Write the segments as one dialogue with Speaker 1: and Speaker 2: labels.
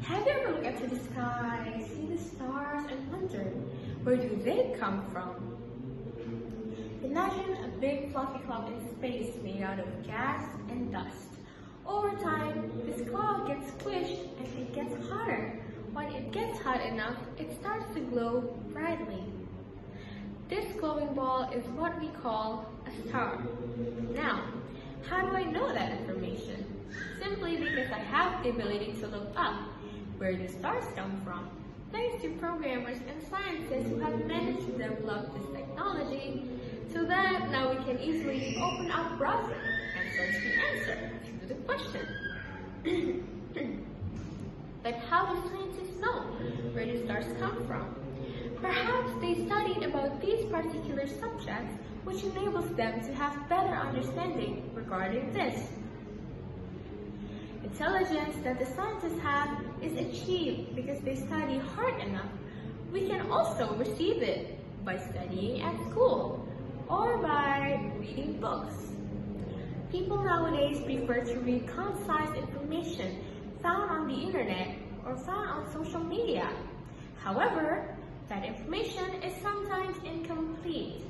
Speaker 1: Have you ever looked up to the sky, see the stars, and wondered, where do they come from? Imagine a big fluffy cloud in space made out of gas and dust. Over time, this cloud gets squished and it gets hotter. When it gets hot enough, it starts to glow brightly. This glowing ball is what we call a star. Now, how do I know that information? Simply because I have the ability to look up. Where do stars come from? Thanks to programmers and scientists who have managed to develop this technology so that now we can easily open our browser and search the answer to the question. But how do scientists know where the stars come from? Perhaps they studied about these particular subjects, which enables them to have better understanding regarding this. Intelligence that the scientists have is achieved because they study hard enough. We can also receive it by studying at school or by reading books. People nowadays prefer to read concise information found on the internet or found on social media. However, that information is sometimes incomplete.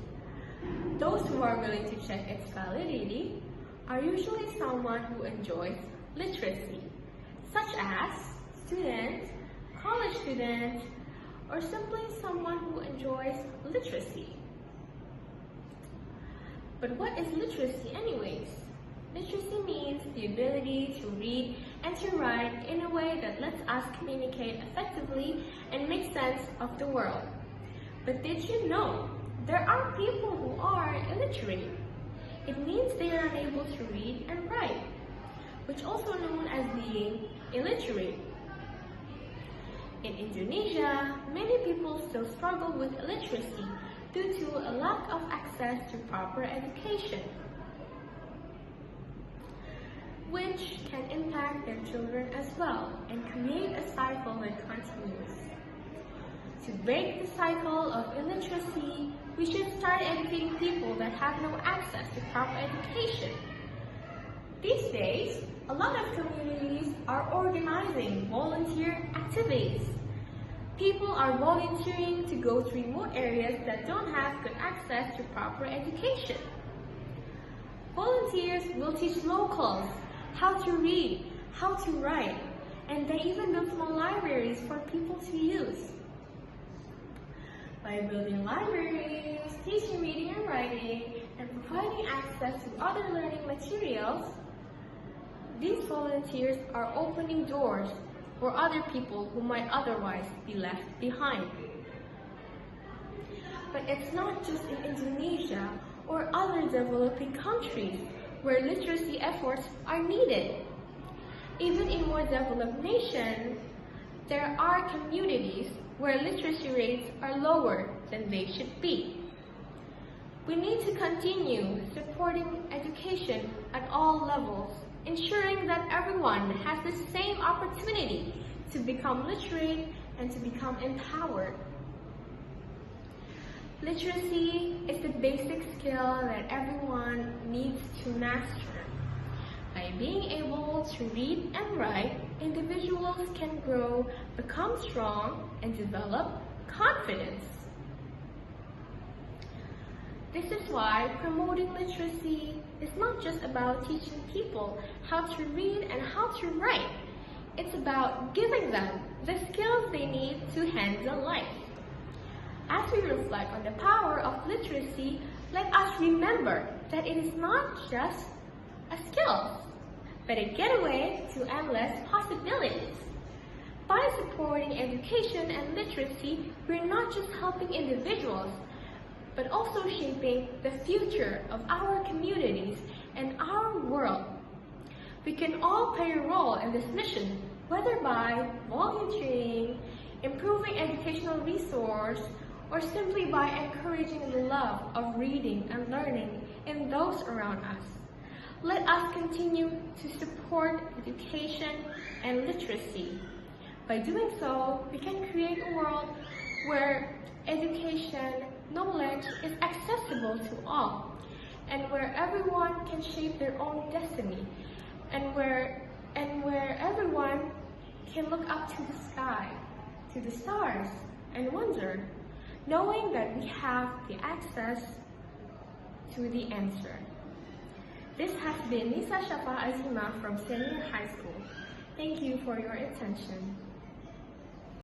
Speaker 1: Those who are willing to check its validity are usually someone who enjoys literacy, such as students, college students, or simply someone who enjoys literacy. But what is literacy anyways? Literacy means the ability to read and to write in a way that lets us communicate effectively and make sense of the world. But did you know there are people who are illiterate? It means they are unable to read and write, which also known as being illiterate. In Indonesia, many people still struggle with illiteracy due to a lack of access to proper education, which can impact their children as well and create a cycle that continues. To break the cycle of illiteracy, we should start educating people that have no access to proper education. These days, a lot of communities are organizing volunteer activities. People are volunteering to go to remote areas that don't have good access to proper education. Volunteers will teach locals how to read, how to write, and they even build small libraries for people to use. By building libraries, teaching reading and writing, and providing access to other learning materials, these volunteers are opening doors for other people who might otherwise be left behind. But it's not just in Indonesia or other developing countries where literacy efforts are needed. Even in more developed nations, there are communities where literacy rates are lower than they should be. We need to continue supporting education at all levels, ensuring that everyone has the same opportunity to become literate and to become empowered. Literacy is the basic skill that everyone needs to master. By being able to read and write, individuals can grow, become strong, and develop confidence. This is why promoting literacy is not just about teaching people how to read and how to write. It's about giving them the skills they need to handle life. As we reflect on the power of literacy, let us remember that it is not just a skill, but a gateway to endless possibilities. By supporting education and literacy, we're not just helping individuals, but also shaping the future of our communities and our world. We can all play a role in this mission, whether by volunteering, improving educational resources, or simply by encouraging the love of reading and learning in those around us. Let us continue to support education and literacy. By doing so, we can create a world where education, knowledge is accessible to all, and where everyone can shape their own destiny, and where everyone can can look up to the sky, to the stars, and wonder, knowing that we have the access to the answer. This has been Nisa Syafaah Azima from Senior High School. Thank you for your attention.